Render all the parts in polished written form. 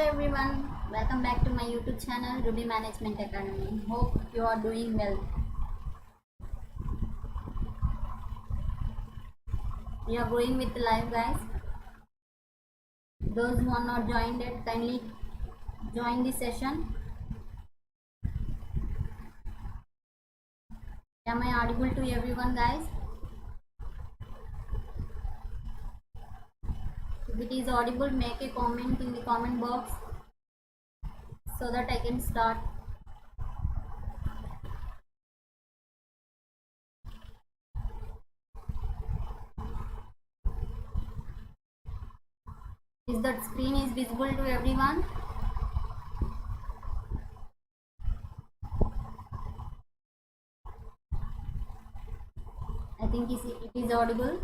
everyone, welcome back to my YouTube channel Ruby Management Academy. Hope you are doing well. We are going with live, guys. Those who are not joined yet, kindly join the session. Am I audible to everyone, guys? If it is audible, make a comment in the comment box so that I can start. Is that screen is visible to everyone? I think it is audible.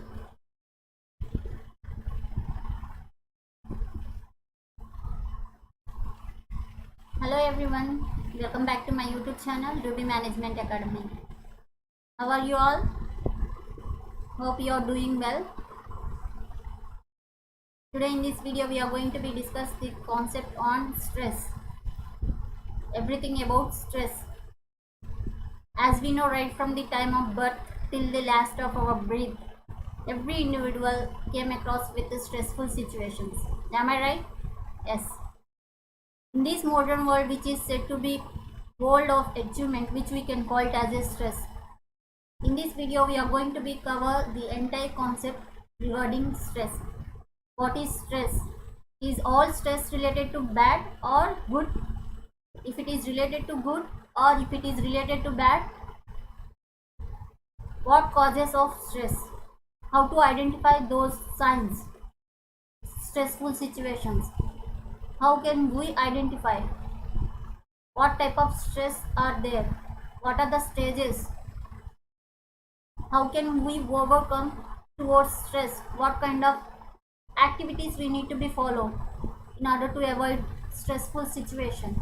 Hello everyone, welcome back to my YouTube channel Ruby Management Academy. How are you all? Hope you are doing well. Today in this video we are going to be discuss the concept on stress. Everything about stress. As we know, right from the time of birth till the last of our breath, every individual came across with the stressful situations. Am I right? Yes. In this modern world, which is said to be world of achievement, which we can call it as a stress. In this video, we are going to be cover the entire concept regarding stress. What is stress? Is all stress related to bad or good? If it is related to good or if it is related to bad? What causes of stress? How to identify those signs? Stressful situations. How can we identify? What type of stress are there? What are the stages? How can we overcome towards stress? What kind of activities we need to be followed in order to avoid stressful situation?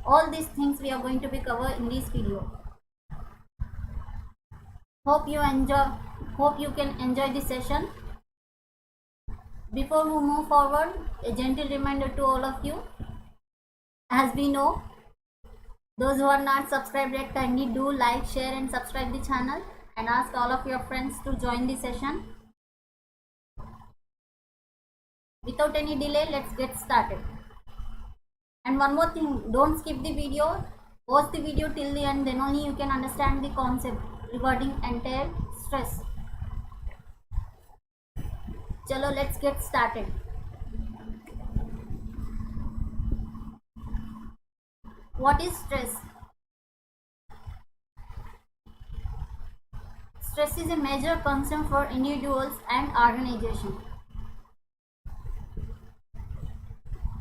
All these things we are going to be covered in this video. Hope you can enjoy this session. Before we move forward, a gentle reminder to all of you. As we know, those who are not subscribed yet, kindly do like, share and subscribe the channel and ask all of your friends to join the session. Without any delay, let's get started. And one more thing, don't skip the video. Watch the video till the end, then only you can understand the concept regarding entire stress. Chalo, let's get started. What is stress? Stress is a major concern for individuals and organizations.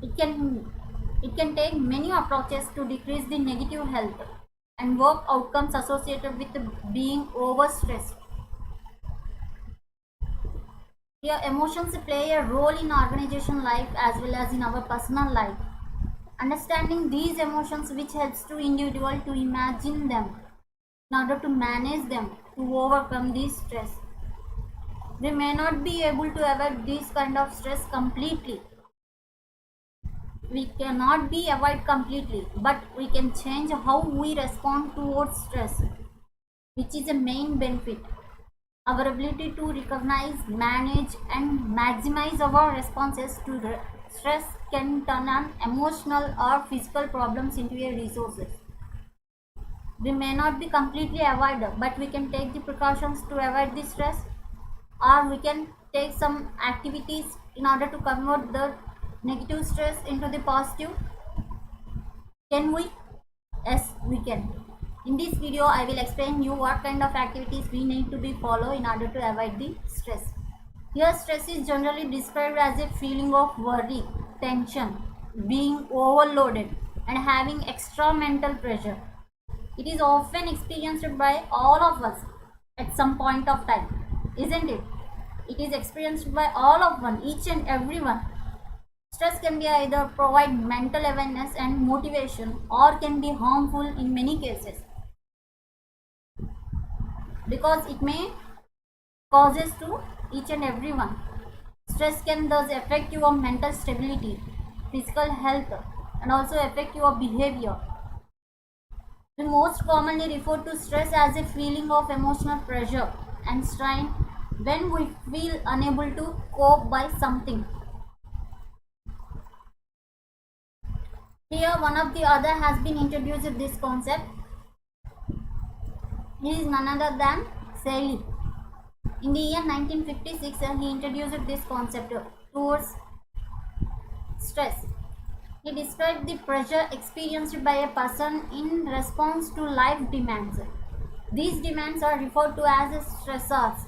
It can take many approaches to decrease the negative health and work outcomes associated with being overstressed. Here, emotions play a role in organization life as well as in our personal life. Understanding these emotions which helps to individual to imagine them in order to manage them to overcome this stress. We may not be able to avoid this kind of stress completely. We cannot be avoided completely, but we can change how we respond towards stress, which is a main benefit. Our ability to recognize, manage and maximize our responses to stress can turn an emotional or physical problems into a resources. We may not be completely avoided, but we can take the precautions to avoid the stress, or we can take some activities in order to convert the negative stress into the positive. Can we? Yes, we can. In this video, I will explain you what kind of activities we need to be follow in order to avoid the stress. Here, stress is generally described as a feeling of worry, tension, being overloaded and having extra mental pressure. It is often experienced by all of us at some point of time, isn't it? It is experienced by all of one, each and everyone. Stress can be either provide mental awareness and motivation or can be harmful in many cases because it may causes to each and everyone. Stress can thus affect your mental stability, physical health, and also affect your behavior. We most commonly refer to stress as a feeling of emotional pressure and strain when we feel unable to cope by something. Here, one of the other has been introduced this concept. He is none other than Saley. In the year 1956, he introduced this concept towards stress. He described the pressure experienced by a person in response to life demands. These demands are referred to as stressors.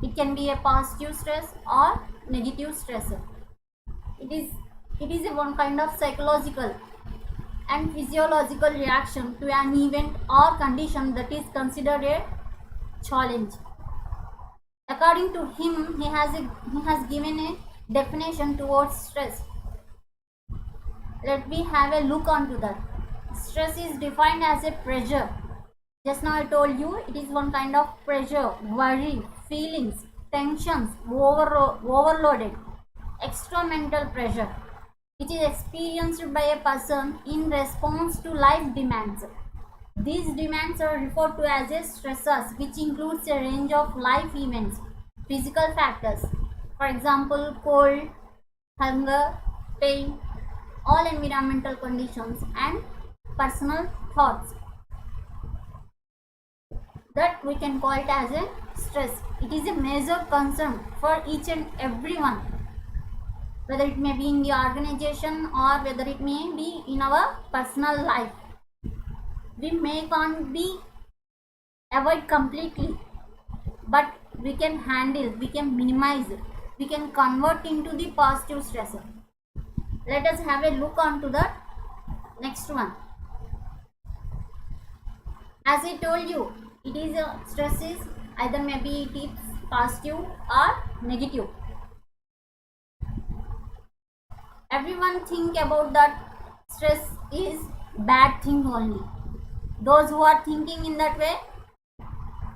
It can be a positive stress or negative stress. It is a one kind of psychological and physiological reaction to an event or condition that is considered a challenge. According to him, he has given a definition towards stress. Let me have a look onto that. Stress is defined as a pressure. Just now I told you it is one kind of pressure, worry, feelings, tensions, overloaded, extra mental pressure, which is experienced by a person in response to life demands. These demands are referred to as a stressors, which includes a range of life events, physical factors, for example, cold, hunger, pain, all environmental conditions, and personal thoughts, that we can call it as a stress. It is a major concern for each and everyone, whether it may be in the organization or whether it may be in our personal life. We may can't be avoid completely, but we can handle, we can minimize, we can convert into the positive stressor. Let us have a look on to the next one. As I told you, it is a stress is either maybe it is positive or negative. Everyone think about that stress is bad thing only. Those who are thinking in that way,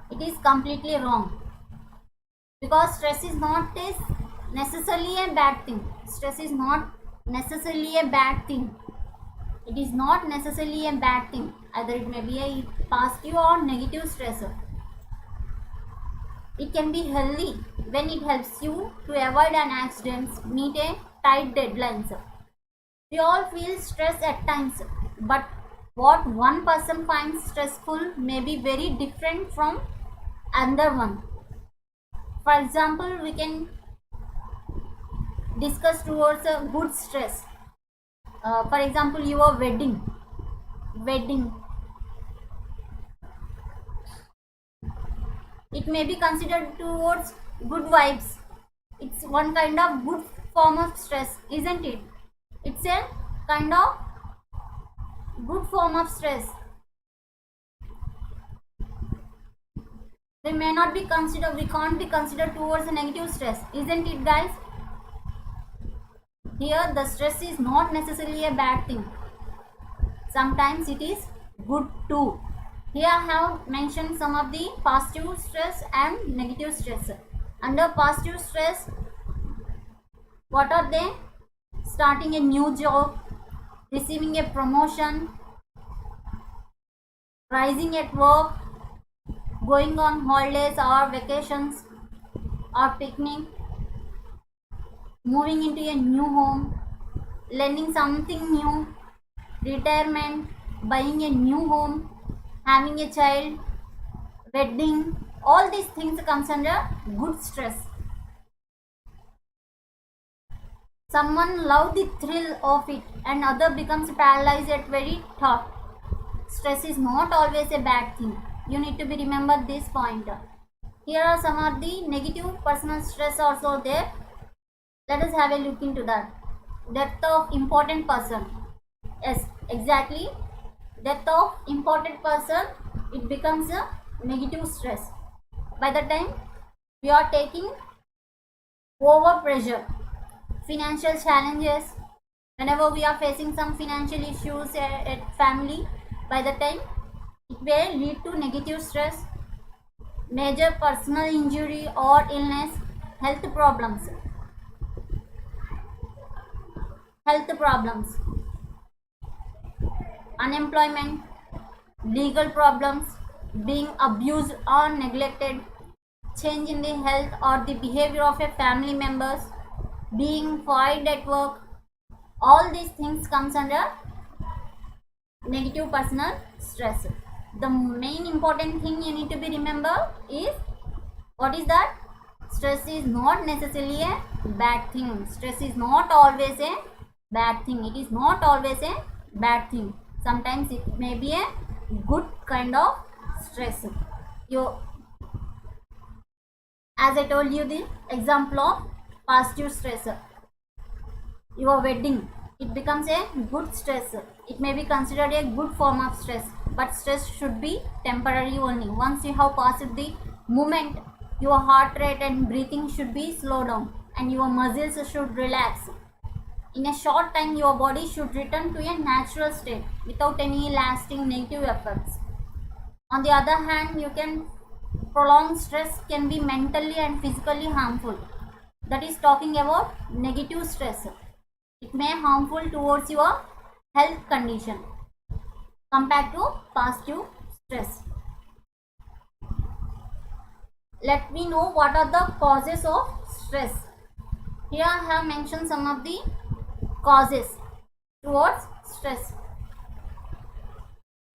it is completely wrong, because stress is not necessarily a bad thing. Stress is not necessarily a bad thing. It is not necessarily a bad thing. Either it may be a positive or negative stressor. It can be healthy when it helps you to avoid an accident, meet a tight deadlines. We all feel stress at times, but what one person finds stressful may be very different from another one. For example, we can discuss towards a good stress. For example, your wedding, it may be considered towards good vibes. It's one kind of good form of stress, isn't it? It's a kind of good form of stress. They may not be considered, we can't be considered towards a negative stress, isn't it, guys? Here the stress is not necessarily a bad thing. Sometimes it is good too. Here I have mentioned some of the positive stress and negative stress. Under positive stress, what are they? Starting a new job, receiving a promotion, rising at work, going on holidays or vacations or picnic, moving into a new home, learning something new, retirement, buying a new home, having a child, wedding. All these things comes under good stress. Someone love the thrill of it and other becomes paralyzed at very thought. Stress is not always a bad thing. You need to be remember this point. Here are some of the negative personal stress also there. Let us have a look into that. Death of important person. Yes, exactly. Death of important person, it becomes a negative stress. By the time we are taking over pressure, financial challenges, whenever we are facing some financial issues at family, by the time it may lead to negative stress, major personal injury or illness, health problems. health problems, unemployment, legal problems, being abused or neglected, change in the health or the behavior of a family members, being fired at work. All these things comes under negative personal stress. The main important thing you need to be remember is, what is that? Stress is not necessarily a bad thing. Stress is not always a bad thing. It is not always a bad thing. Sometimes it may be a good kind of stress. You, as I told you, the example of positive stress, your wedding, it becomes a good stress. It may be considered a good form of stress, but stress should be temporary only. Once you have passed the moment, your heart rate and breathing should be slowed down and your muscles should relax. In a short time, your body should return to a natural state without any lasting negative effects. On the other hand, you can prolonged stress can be mentally and physically harmful. That is talking about negative stress. It may harmful towards your health condition compared to positive stress. Let me know what are the causes of stress. Here I have mentioned some of the causes towards stress.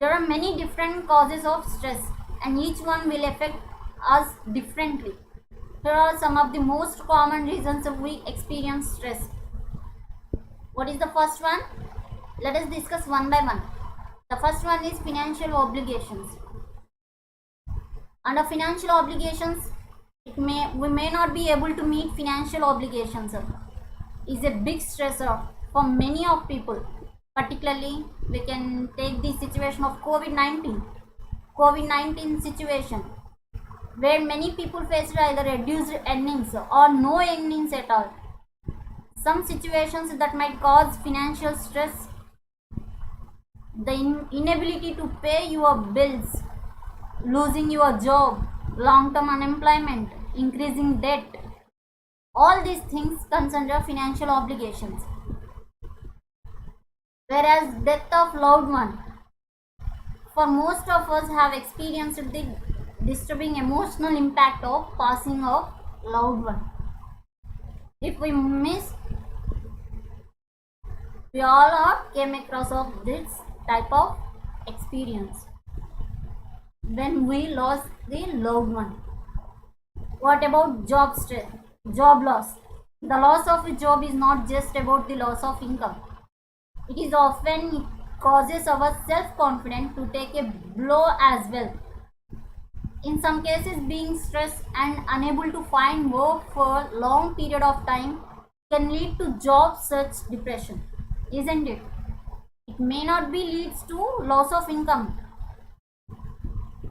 There are many different causes of stress and each one will affect us differently. Here are some of the most common reasons we experience stress. What is the first one? Let us discuss one by one. The first one is financial obligations. Under financial obligations, we may not be able to meet financial obligations. Is a big stressor for many of people. Particularly, we can take the situation of COVID-19. COVID-19 situation, where many people faced either reduced earnings or no earnings at all. Some situations that might cause financial stress, the inability to pay your bills, losing your job, long-term unemployment, increasing debt, all these things comes under financial obligations. Whereas death of loved one, for most of us have experienced the disturbing emotional impact of passing of loved one. If we miss, we all are came across of this type of experience when we lost the loved one. What about job stress, job loss? The loss of a job is not just about the loss of income. It is often causes our self-confidence to take a blow as well. In some cases, being stressed and unable to find work for a long period of time can lead to job search depression, isn't it? It may not be leads to loss of income.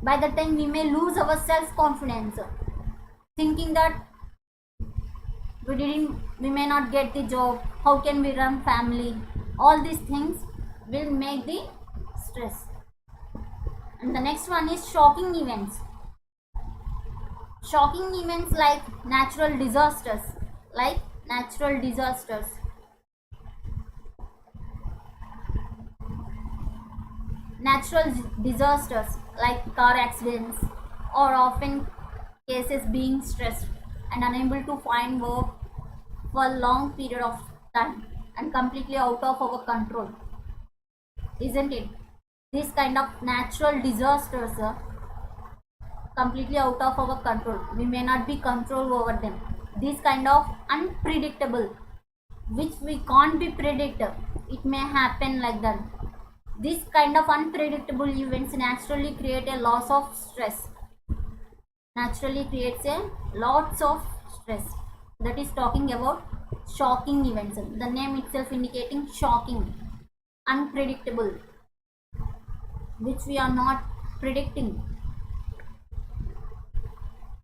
By the time we may lose our self-confidence, thinking that we may not get the job, how can we run family? All these things will make the stress. And the next one is shocking events. Shocking events like natural disasters, natural disasters like car accidents, or often cases being stressed and unable to find work for a long period of time and completely out of our control, isn't it? This kind of natural disasters are completely out of our control. We may not be control over them. This kind of unpredictable, which we can't be predicted, it may happen like that. This kind of unpredictable events naturally create a loss of stress. Naturally creates a lots of stress. That is talking about shocking events. The name itself indicating shocking, unpredictable, which we are not predicting.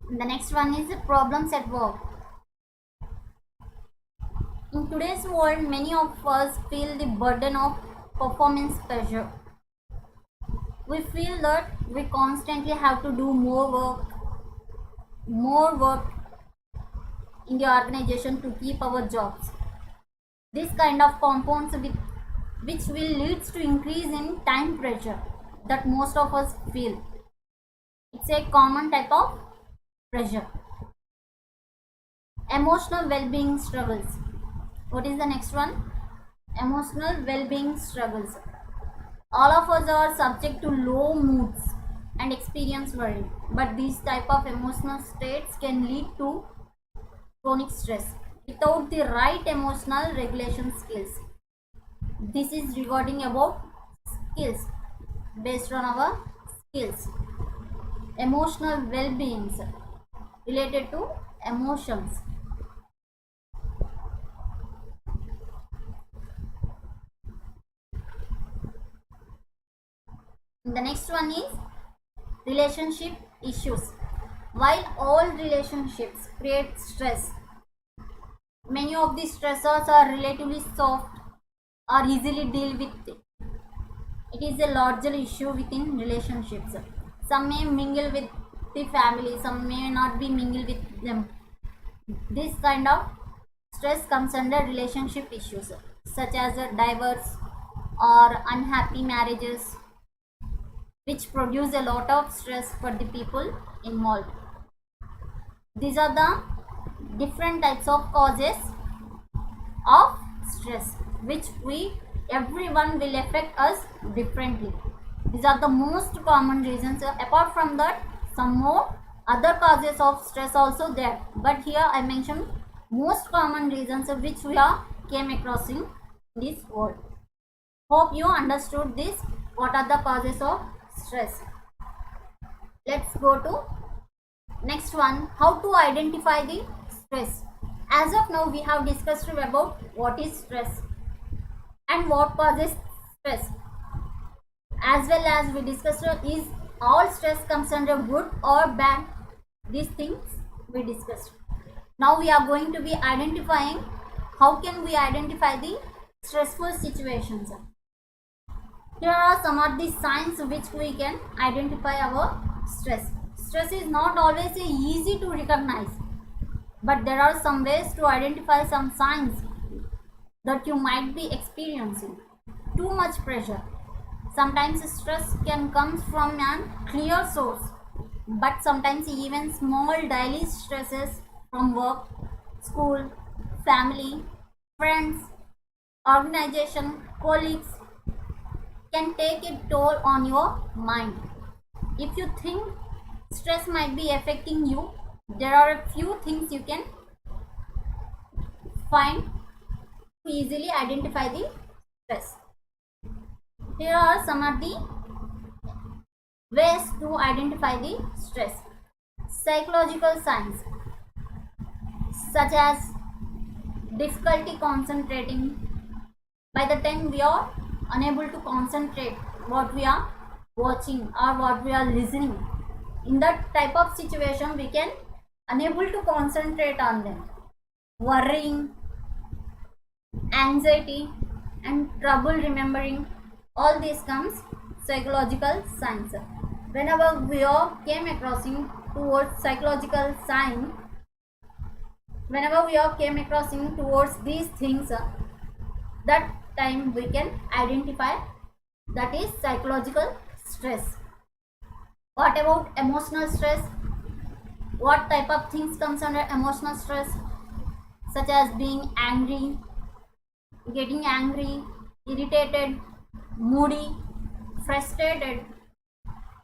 The next one is problems at work. In today's world, many of us feel the burden of performance pressure. We feel that we constantly have to do more work in the organization to keep our jobs. This kind of compounds which will leads to increase in time pressure that most of us feel. It's a common type of pressure. Emotional well-being struggles. What is the next one? Emotional well-being struggles. All of us are subject to low moods and experience worry, but these type of emotional states can lead to chronic stress without the right emotional regulation skills. This is regarding about skills, based on our skills. Emotional well-beings related to emotions. The next one is relationship issues. While all relationships create stress, many of these stressors are relatively soft or easily dealt with. It is a larger issue within relationships. Some may mingle with the family, some may not be mingle with them. This kind of stress comes under relationship issues such as divorce or unhappy marriages, which produce a lot of stress for the people involved. These are the different types of causes of stress which we everyone will affect us differently. These are the most common reasons. Apart from that, some more other causes of stress also there, but here I mentioned most common reasons which we are came across in this world. Hope you understood this. What are the causes of stress? Let's go to next one, how to identify the stress. As of now, we have discussed about what is stress and what causes stress. As well as we discussed is all stress comes under good or bad. These things we discussed. Now we are going to be identifying how can we identify the stressful situations. Here are some of the signs which we can identify our stress. Stress is not always easy to recognize, but there are some ways to identify some signs that you might be experiencing. Too much pressure. Sometimes stress can come from a clear source, but sometimes even small daily stresses from work, school, family, friends, organization, colleagues can take a toll on your mind. If you think stress might be affecting you, there are a few things you can find to easily identify the stress. Here are some of the ways to identify the stress. Psychological signs such as difficulty concentrating. By the time we are unable to concentrate what we are watching or what we are listening, in that type of situation we can unable to concentrate on them. Worrying, anxiety and trouble remembering, all this comes psychological signs. Whenever we are came across towards psychological sign, whenever we are came across towards these things, that time we can identify that is psychological stress. What about emotional stress? What type of things comes under emotional stress? Such as being angry, getting angry, irritated, moody, frustrated.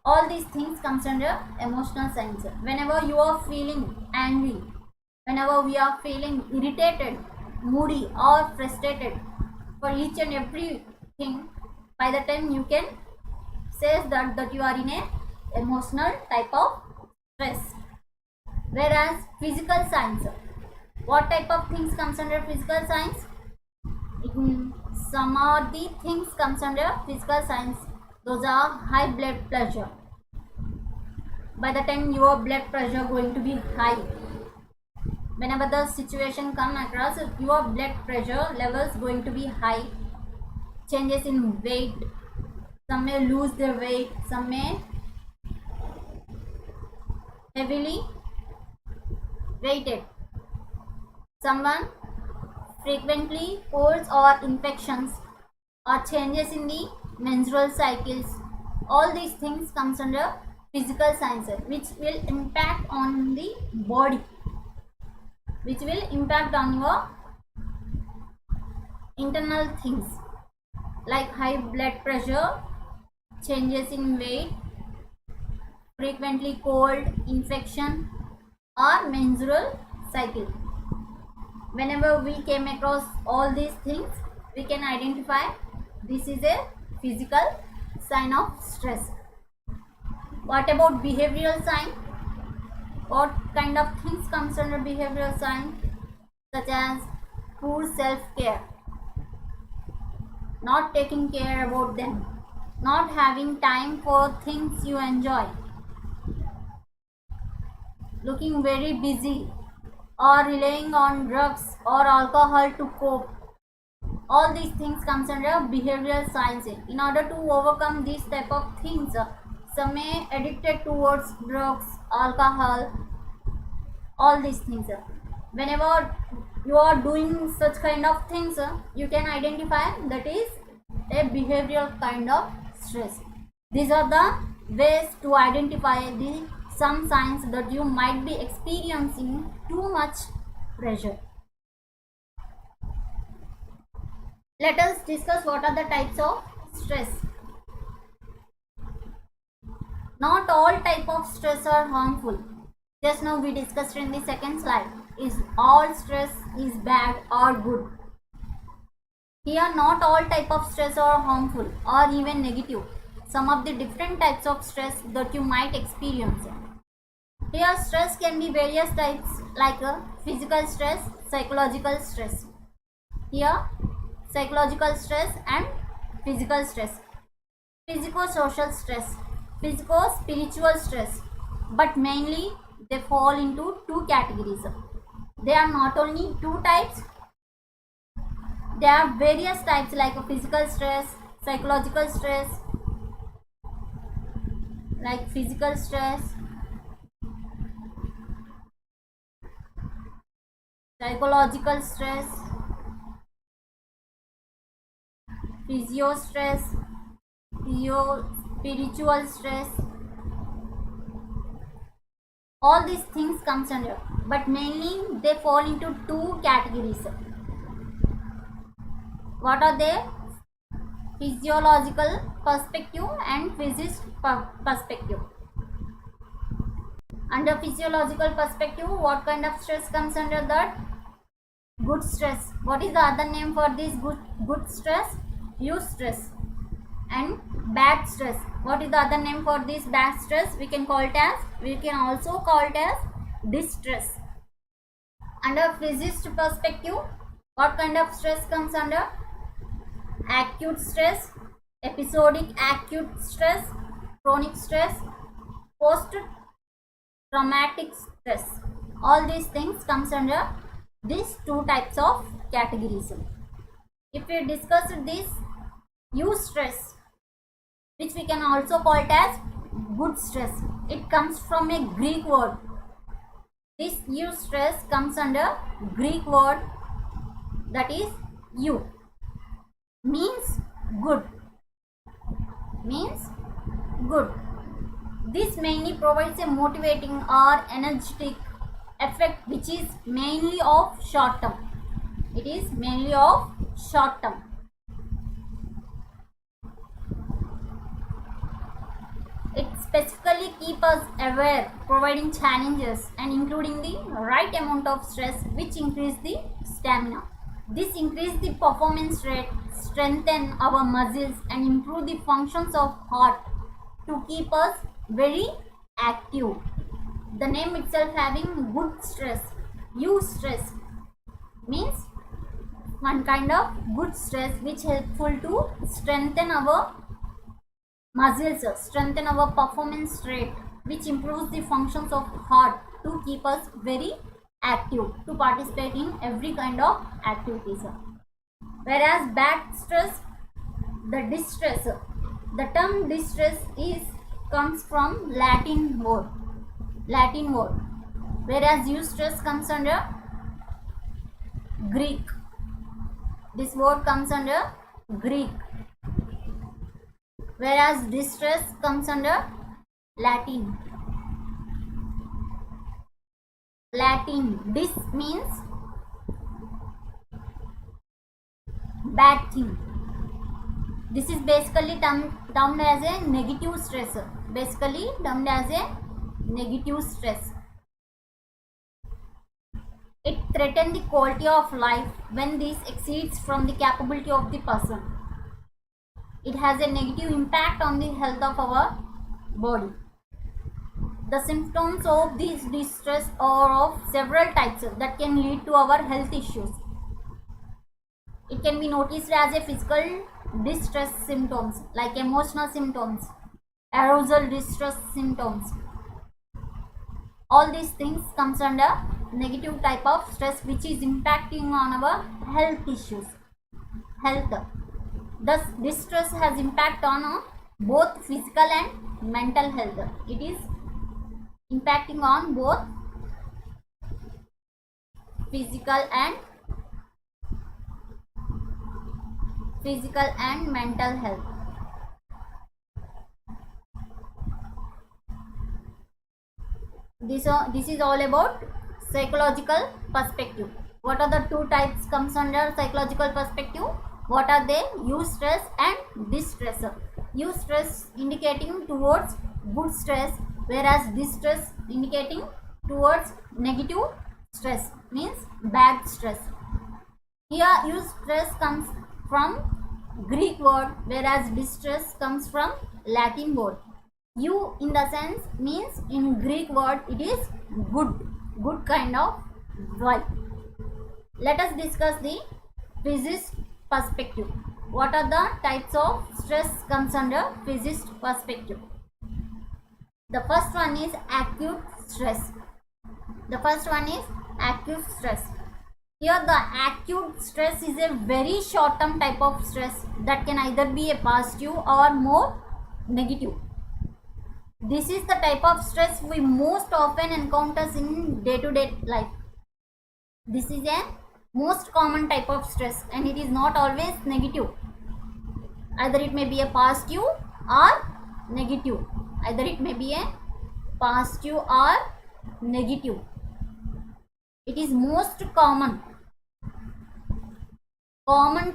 All these things comes under emotional signs. Whenever you are feeling angry, whenever we are feeling irritated, moody or frustrated, for each and every thing, by the time you can say that you are in a emotional type of stress. Whereas physical signs, what type of things comes under physical signs? Some of the things comes under physical signs. Those are high blood pressure. By the time your blood pressure going to be high, whenever the situation come across, your blood pressure levels going to be high. Changes in weight, some may lose their weight, some may heavily weighted. Someone frequently colds or infections, or changes in the menstrual cycles. All these things comes under physical signs which will impact on the body, which will impact on your internal things like high blood pressure, changes in weight, frequently cold, infection, or menstrual cycle. Whenever we came across all these things, we can identify this is a physical sign of stress. What about behavioral sign? What kind of things comes under behavioral sign? Such as poor self-care, not taking care about them, not having time for things you enjoy, looking very busy, or relying on drugs or alcohol to cope. All these things comes under behavioral science. In order to overcome these type of things, some may addicted towards drugs, alcohol, all these things. Whenever you are doing such kind of things, you can identify that is a behavioral kind of stress. These are the ways to identify the some signs that you might be experiencing too much pressure. Let us discuss what are the types of stress. Not all type of stress are harmful. Just now we discussed in the second slide. Is all stress is bad or good? Here not all type of stress are harmful or even negative. Some of the different types of stress that you might experience. Here stress can be various types like physical stress, psychological stress. Here psychological stress and physical stress. Physico-social stress, physico-spiritual stress, but mainly they fall into two categories. They are not only two types, there are various types like a physical stress, psychological stress, like physical stress, psychological stress, physio stress, spiritual stress. All these things comes under, but mainly they fall into two categories. What are they? Physiological perspective and physicist perspective. Under physiological perspective, what kind of stress comes under that? Good stress. What is the other name for this good stress? Eustress. And bad stress. What is the other name for this bad stress? We can also call it as distress. Under physicist perspective, what kind of stress comes under? Acute stress, episodic acute stress, chronic stress, post traumatic stress. All these things comes under these two types of categories. If we discuss this eustress, which we can also call it as good stress, it comes from a Greek word. This eustress comes under Greek word that is eu, means good. This mainly provides a motivating or energetic effect which is mainly of short term. It is mainly of short term. It specifically keeps us aware, providing challenges and including the right amount of stress which increase the stamina. This increase the performance rate, strengthen our muscles and improve the functions of heart to keep us very active. The name itself having good stress, eustress, means one kind of good stress which helpful to strengthen our muscles, strengthen our performance rate, which improves the functions of heart to keep us very active, to participate in every kind of activities. Whereas bad stress, the distress, the term distress comes from Latin word, whereas eustress comes under Greek. This word comes under Greek, whereas distress comes under Latin. Dis means bad thing. This is basically termed as a negative stressor. Basically termed as a negative stress. It threatens the quality of life when this exceeds from the capability of the person. It has a negative impact on the health of our body. The symptoms of this distress are of several types that can lead to our health issues. It can be noticed as a physical distress symptoms like emotional symptoms, arousal distress symptoms. All these things comes under negative type of stress which is impacting on our health issues. Thus distress has impact on both physical and mental health. It is impacting on both physical and mental health. This is all about psychological perspective. What are the two types comes under psychological perspective? What are they? Eustress and distress. Eustress indicating towards good stress, whereas distress indicating towards negative stress, means bad stress. Here eustress comes from Greek word, whereas distress comes from Latin word. Eu in the sense means in Greek word it is good kind of vibe. Let us discuss the physicist perspective. What are the types of stress comes under physicist perspective? The first one is acute stress. Here the acute stress is a very short term type of stress that can either be a positive or more negative. This is the type of stress we most often encounter in day-to-day life. This is a most common type of stress and it is not always negative. Either it may be a positive or negative. It is most common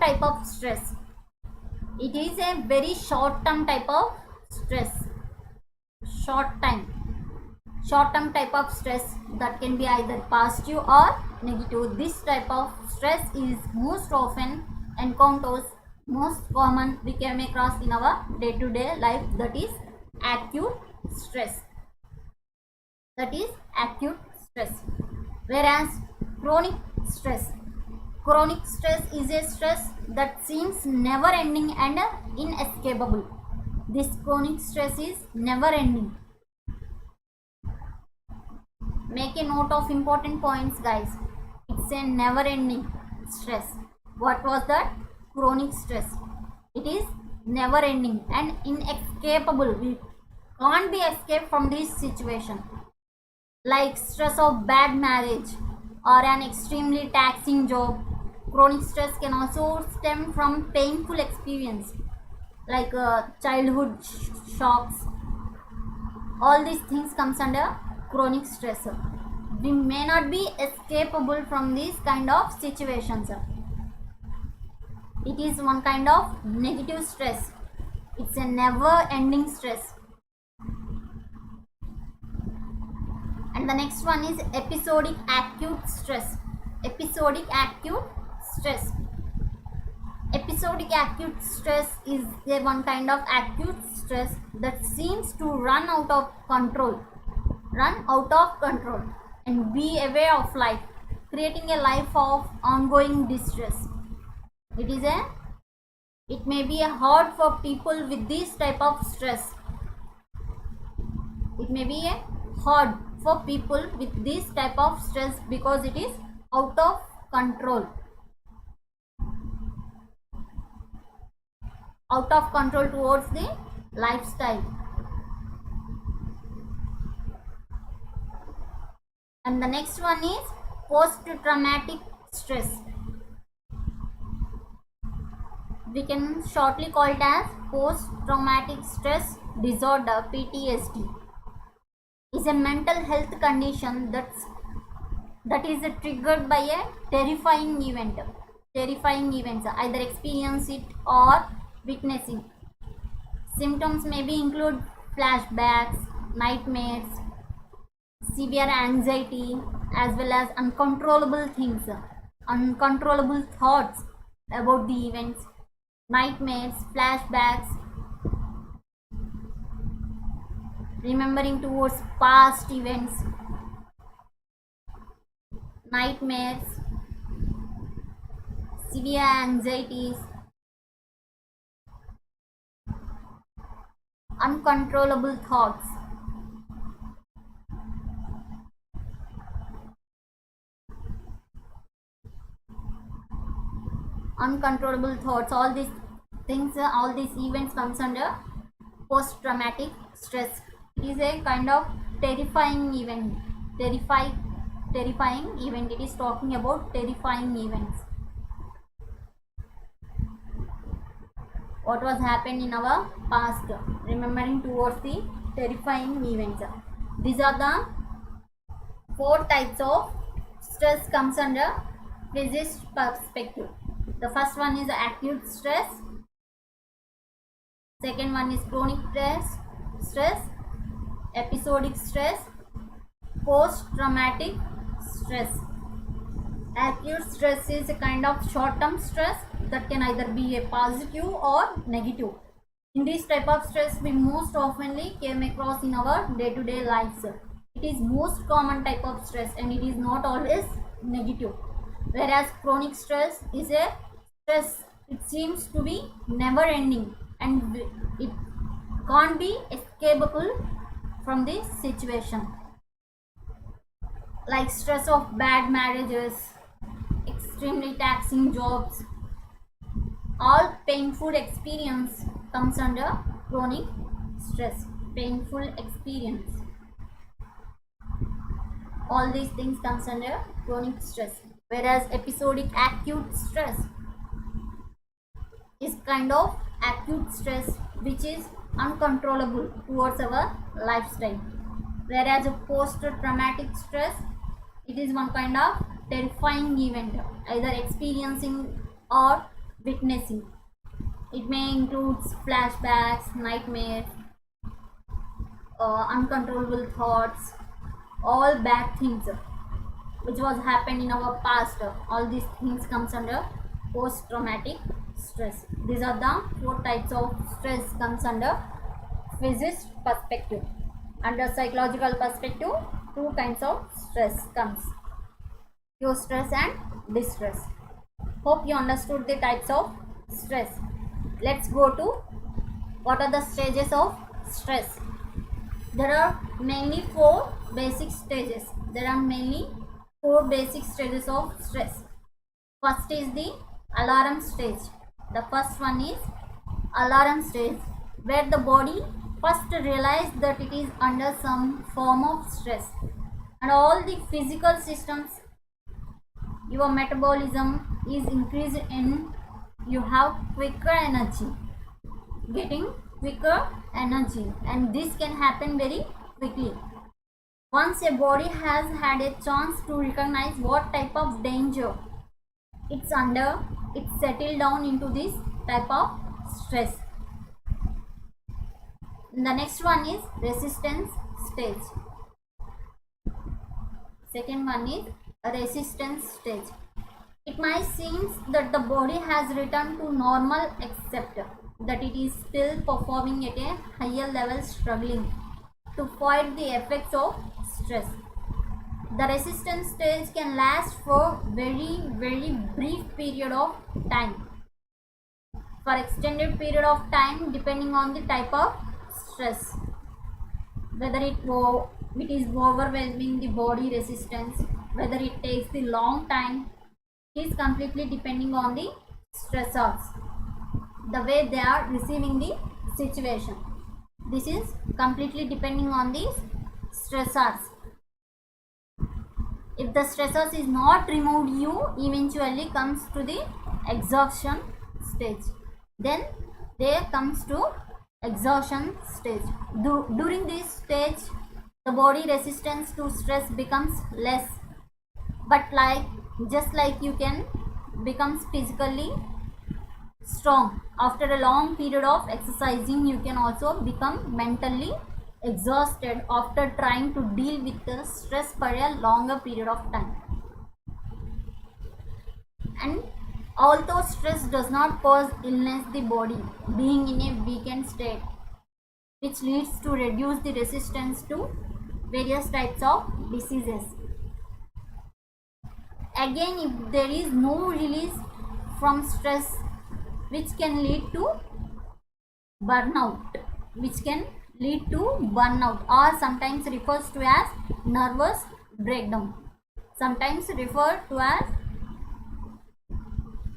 type of stress. It is a very short term type of stress. Short term type of stress that can be either positive or negative. This type of stress is most often encounters, most common we came across in our day-to-day life, that is acute stress. Whereas chronic stress is a stress that seems never ending and inescapable. This chronic stress is never ending. Make a note of important points, guys. It's a never ending stress. What was that? Chronic stress. It is never ending and inescapable. We can't be escaped from this situation. Like stress of bad marriage or an extremely taxing job. Chronic stress can also stem from painful experience like childhood shocks. All these things comes under chronic stress. We may not be escapable from these kind of situations. It is one kind of negative stress. It's a never ending stress. And the next one is episodic acute stress. Episodic acute stress is the one kind of acute stress that seems to run out of control and be aware of life, creating a life of ongoing distress. It may be hard for people with this type of stress. It may be hard for people with this type of stress because it is out of control towards the lifestyle. And the next one is post-traumatic stress. We can shortly call it as post-traumatic stress disorder. PTSD is a mental health condition that is triggered by a terrifying event. Terrifying events, either experience it or witnessing. Symptoms may be include flashbacks, nightmares, severe anxiety, as well as uncontrollable things, uncontrollable thoughts about the events, nightmares, flashbacks, remembering towards past events, nightmares, severe anxieties, uncontrollable thoughts. Uncontrollable thoughts, all these things, all these events comes under post-traumatic stress. It is a kind of terrifying event. Terrifying event. It is talking about terrifying events. What was happened in our past, remembering towards the terrifying events. These are the 4 types of stress comes under physics perspective. The first one is acute stress, second one is chronic stress, episodic stress, post-traumatic stress. Acute stress is a kind of short-term stress that can either be a positive or negative. In this type of stress, we most oftenly came across in our day-to-day lives. It is most common type of stress and it is not always negative. Whereas chronic stress is a stress, it seems to be never ending and it can't be escapable from this situation. Like stress of bad marriages, extremely taxing jobs, all painful experience comes under chronic stress. Painful experience, all these things comes under chronic stress. Whereas episodic acute stress is kind of acute stress which is uncontrollable towards our lifestyle. Whereas a post-traumatic stress, it is one kind of terrifying event, either experiencing or witnessing. It may include flashbacks, nightmares, uncontrollable thoughts, all bad things which was happened in our past. All these things comes under post-traumatic stress. These are the 4 types of stress comes under physics perspective. Under psychological perspective, 2 kinds of stress comes: eustress and distress. Hope you understood the types of stress. Let's go to what are the stages of stress. There are mainly 4 basic stages. There are mainly 4 basic stages of stress. First is the alarm stage. The first one is alarm stage, where the body first realizes that it is under some form of stress and all the physical systems, your metabolism is increased and you have quicker energy, getting quicker energy, and this can happen very quickly. Once a body has had a chance to recognize what type of danger it's under, it settles down into this type of stress. The next one is resistance stage. Second one is a resistance stage. It might seem that the body has returned to normal except that it is still performing at a higher level, struggling to fight the effects of stress. The resistance stage can last for very brief period of time, for extended period of time depending on the type of stress, whether it is overwhelming the body resistance, whether it takes the long time, is completely depending on the stressors, the way they are receiving the situation. This is completely depending on these stressors. If the stressors is not removed, you eventually comes to the exhaustion stage. Then there comes to exhaustion stage. During this stage, the body resistance to stress becomes less, but just like you can becomes physically strong after a long period of exercising, you can also become mentally exhausted after trying to deal with the stress for a longer period of time. And although stress does not cause illness, the body being in a weakened state, which leads to reduce the resistance to various types of diseases. Again, if there is no release from stress, which can lead to burnout, or sometimes refers to as nervous breakdown. Sometimes referred to as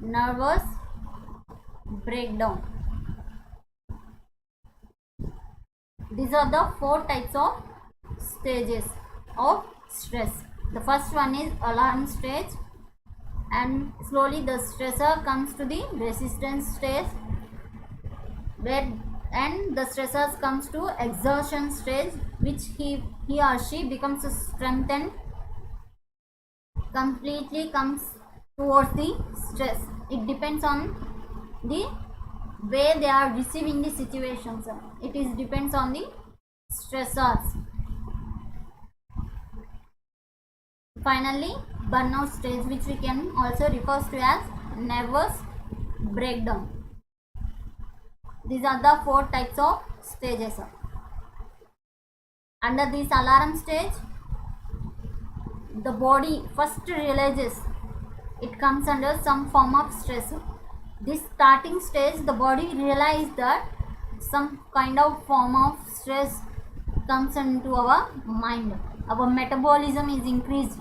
nervous breakdown. These are the 4 types of stages of stress. The first one is alarm stage, and slowly the stressor comes to the resistance stage, and the stressors comes to exhaustion stage, which he or she becomes strengthened, completely comes towards the stress. It depends on the way they are receiving the situations. It is depends on the stressors. Finally, burnout stage, which we can also refer to as nervous breakdown. These are the 4 types of stages. Under this alarm stage, the body first realizes it comes under some form of stress. This starting stage, the body realizes that some kind of form of stress comes into our mind. Our metabolism is increased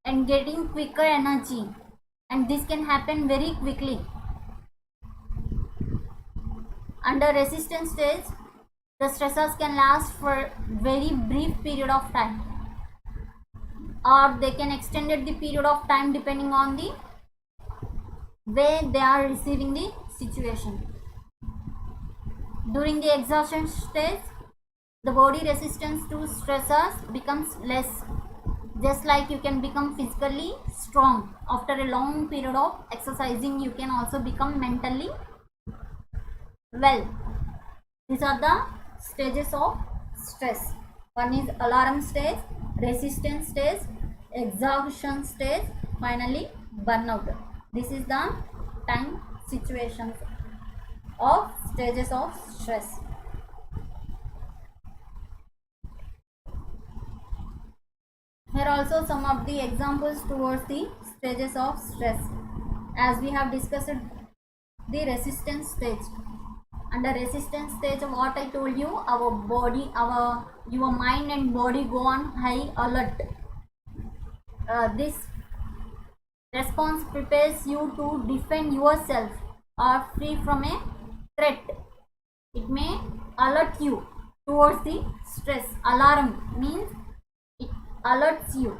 and getting quicker energy, and this can happen very quickly. Under resistance stage, the stressors can last for very brief period of time, or they can extend the period of time depending on the way they are receiving the situation. During the exhaustion stage, the body resistance to stressors becomes less, just like you can become physically strong after a long period of exercising, you can also become mentally well. These are the stages of stress. One is alarm stage, resistance stage, exhaustion stage, finally burnout. This is the time situations of stages of stress. Here also some of the examples towards the stages of stress. As we have discussed the resistance stage. Under resistance stage, what I told you, our body, your mind and body go on high alert. This response prepares you to defend yourself or free from a threat. It may alert you towards the stress. Alarm means it alerts you.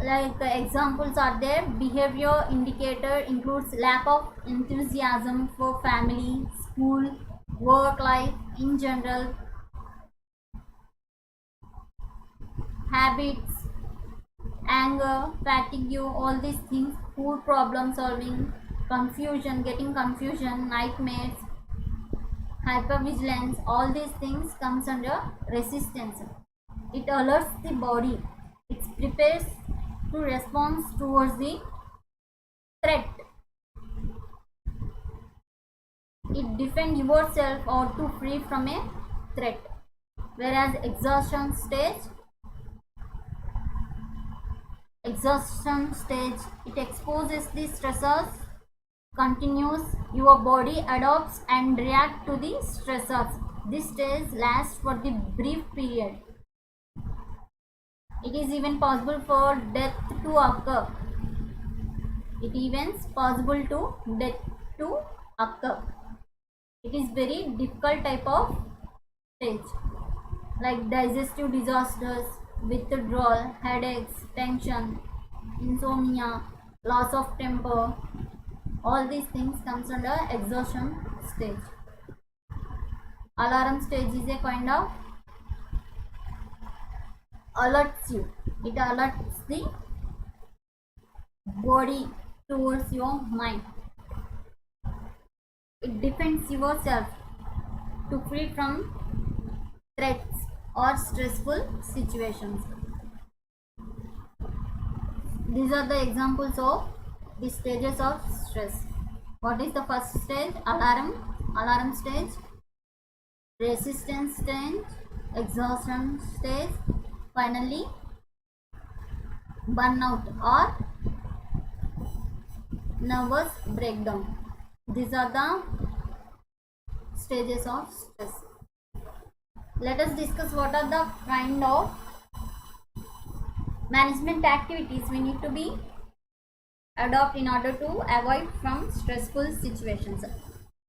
Like examples are there. Behavior indicator includes lack of enthusiasm for family, school, work life in general, habits, anger, fatigue, all these things, poor problem solving, confusion, getting confusion, nightmares, hypervigilance, all these things comes under resistance. It alerts the body. It prepares to respond towards the threat. It defends yourself or to free from a threat. Whereas exhaustion stage, it exposes the stressors, continues, your body adopts and reacts to the stressors. This stage lasts for the brief period. It is even possible for death to occur. It is possible to death to occur. It is very difficult type of stage, like digestive disorders, withdrawal, headaches, tension, insomnia, loss of temper, All these things comes under exhaustion stage. Alarm stage is a kind of alerts you. It alerts the body towards your mind. It defends yourself to free from threats or stressful situations. These are the examples of the stages of stress. What is the first stage? Alarm stage, resistance stage, exhaustion stage, finally burnout or nervous breakdown. These are the stages of stress. Let us discuss what are the kind of management activities we need to be adopt in order to avoid from stressful situations.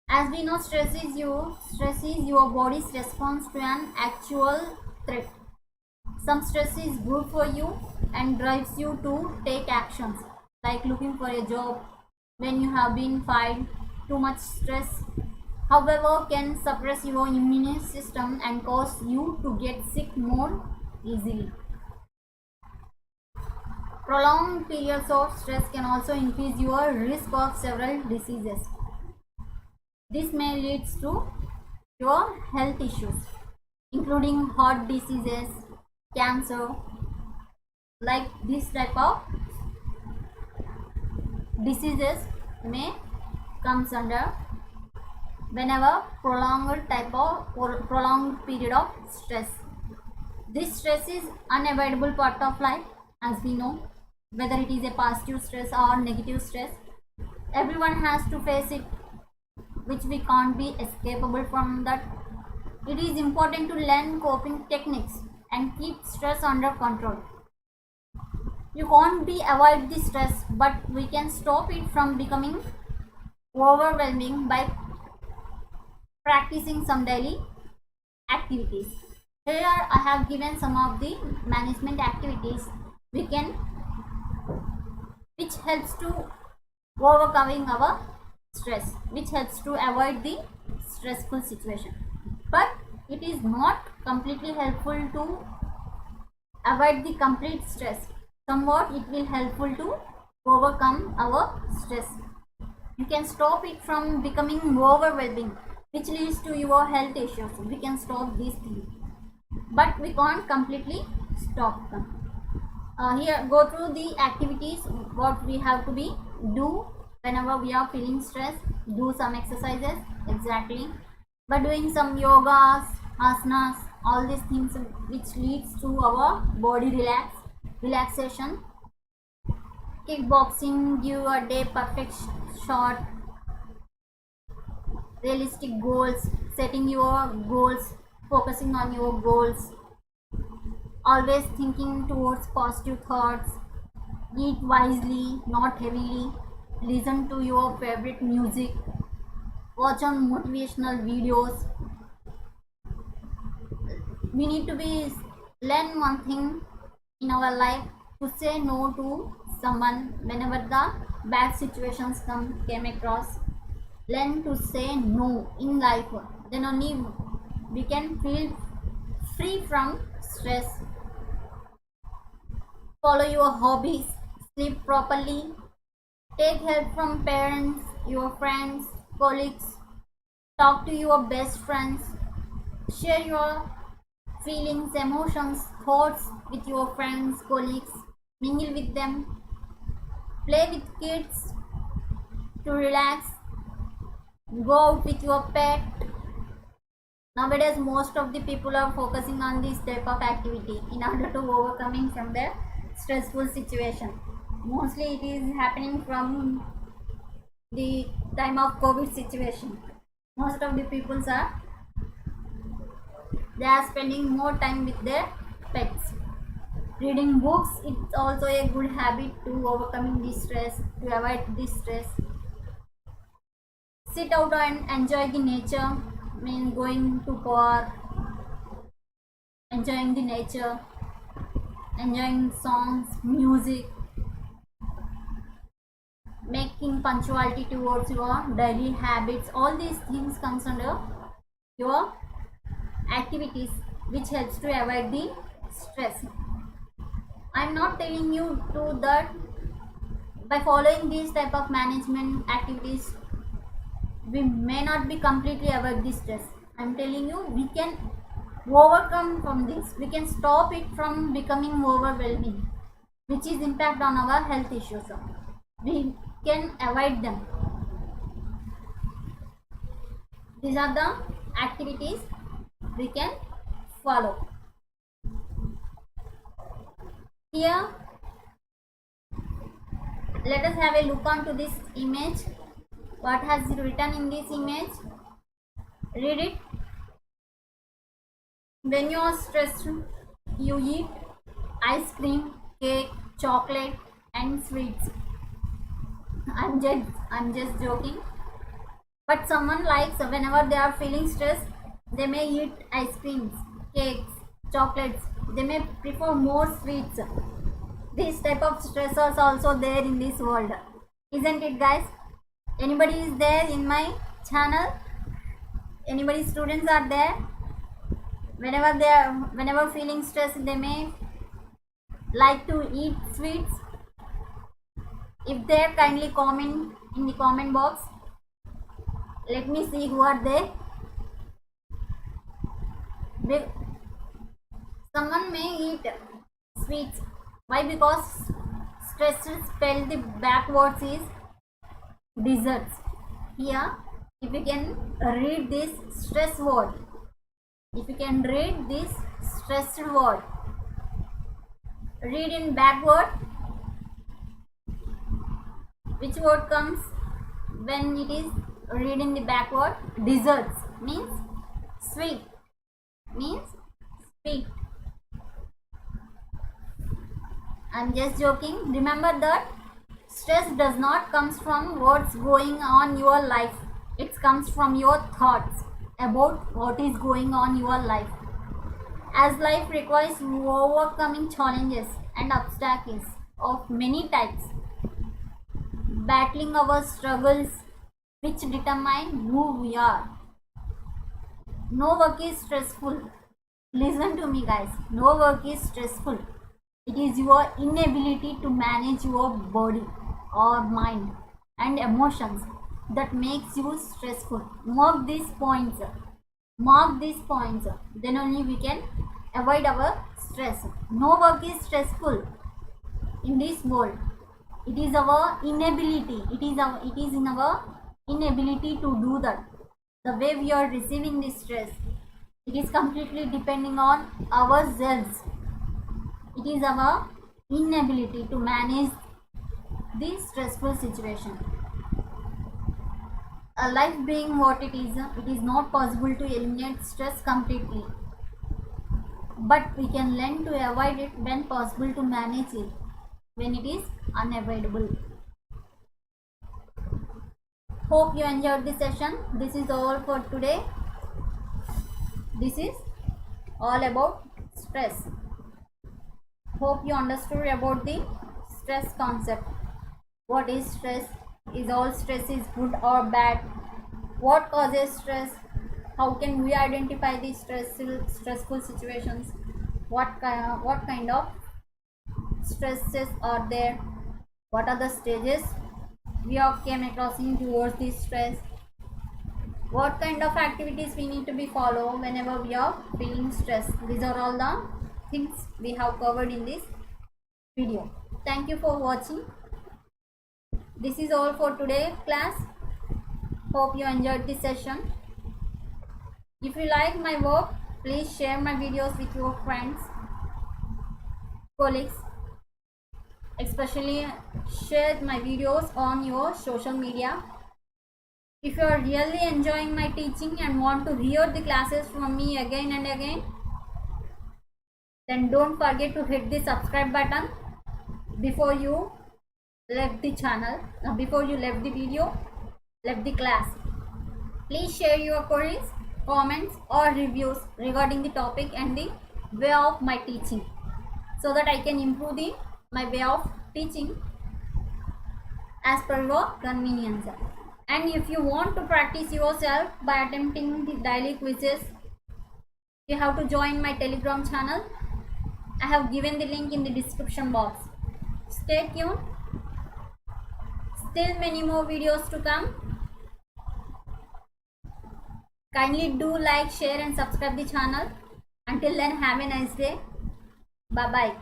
As we know, stress is your body's response to an actual threat. Some stress is good for you and drives you to take actions like looking for a job when you have been fired. Too much stress, however, can suppress your immune system and cause you to get sick more easily. Prolonged periods of stress can also increase your risk of several diseases. This may lead to your health issues, including heart diseases, cancer. Like this type of diseases may comes under whenever prolonged period of stress. This stress is unavoidable part of life, as we know, whether it is a positive stress or negative stress. Everyone has to face it, which we can't be escapable from that. It is important to learn coping techniques and keep stress under control. You can't be avoid the stress, but we can stop it from becoming overwhelming by practicing some daily activities. Here I have given some of the management activities we can, which helps to overcoming our stress, which helps to avoid the stressful situation. But it is not completely helpful to avoid the complete stress. Somewhat it will helpful to overcome our stress. You can stop it from becoming overwhelming, which leads to your health issues. We can stop these things, but we can't completely stop them. Here, go through the activities what we have to be do whenever we are feeling stress. Do some exercises, exactly, by doing some yogas, asanas, all these things which leads to our body relaxation. Kickboxing, give a day perfect shot. Realistic goals, setting your goals, focusing on your goals, always thinking towards positive thoughts. Eat wisely, not heavily. Listen to your favorite music. Watch on motivational videos. We need to be learn one thing in our life, to say no to someone whenever the bad situations came across. Learn to say no in life. Then only we can feel free from stress. Follow your hobbies. Sleep properly. Take help from parents, your friends, colleagues. Talk to your best friends. Share your feelings, emotions, thoughts with your friends, colleagues. Mingle with them. Play with kids to relax. Go out with your pet. Nowadays, most of the people are focusing on this type of activity in order to overcoming from their stressful situation. Mostly it is happening from the time of COVID situation. Most of the people are spending more time with their pets. Reading books, it's also a good habit to overcoming this stress, to avoid this stress. Sit out and enjoy the nature, mean going to park, enjoying the nature, enjoying songs, music. Make keeping punctuality towards your daily habits. All these things comes under your activities which helps to avoid the stress. I'm not telling you to that by following these type of management activities we may not be completely avoid this stress. I'm telling you we can overcome from this. We can stop it from becoming overwhelming, which is impact on our health issues. We can avoid them. These are the activities we can follow. Here, let us have a look onto this image. What has written in this image? Read it. When you are stressed, you eat ice cream, cake, chocolate, and sweets. I'm just joking. But someone likes whenever they are feeling stressed, they may eat ice creams, cakes, chocolates. They may prefer more sweets. These type of stressors also there in this world, isn't it, guys? Anybody is there in my channel? Anybody students are there? Whenever feeling stressed, they may like to eat sweets. If they are, kindly comment in the comment box. Let me see who are they. Someone may eat sweets. Why? Because stress spelled the backwards is desserts. Here, if you can read this stress word, if you can read this stress word, read in backward. Which word comes when it is read in the backward? Desserts means sweet. Means sweet. I'm just joking. Remember that stress does not comes from what's going on your life. It comes from your thoughts about what is going on your life. As life requires overcoming challenges and obstacles of many types, battling our struggles which determine who we are. No work is stressful. Listen to me, guys. No work is stressful. It is your inability to manage your body or mind and emotions that makes you stressful. Mark these points. Mark these points. Then only we can avoid our stress. No work is stressful in this world. It is our inability. It is in our inability to do that. The way we are receiving this stress, it is completely depending on ourselves. It is our inability to manage this stressful situation. A life being what it is not possible to eliminate stress completely. But we can learn to avoid it when possible, to manage it when it is unavoidable. Hope you enjoyed this session. This is all for today. This is all about stress. Hope you understood about the stress concept. What is stress? Is all stress is good or bad? What causes stress? How can we identify these stressful situations? What kind of stresses are there? What are the stages we have came across towards this stress? What kind of activities we need to be follow whenever we are feeling stress? These are all the things we have covered in this video. Thank you for watching. This is all for today, class. Hope you enjoyed this session. If you like my work, please share my videos with your friends, colleagues. Especially share my videos on your social media. If you are really enjoying my teaching and want to hear the classes from me again and again, then don't forget to hit the subscribe button before you left the channel, before you left the video, left the class. Please share your queries, comments or reviews regarding the topic and the way of my teaching, so that I can improve my way of teaching. as per your convenience. And if you want to practice yourself by attempting the daily quizzes, you have to join my Telegram channel. I have given the link in the description box. Stay tuned. Still many more videos to come. Kindly do like, share and subscribe the channel. Until then, have a nice day. Bye bye.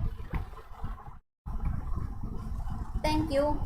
Thank you.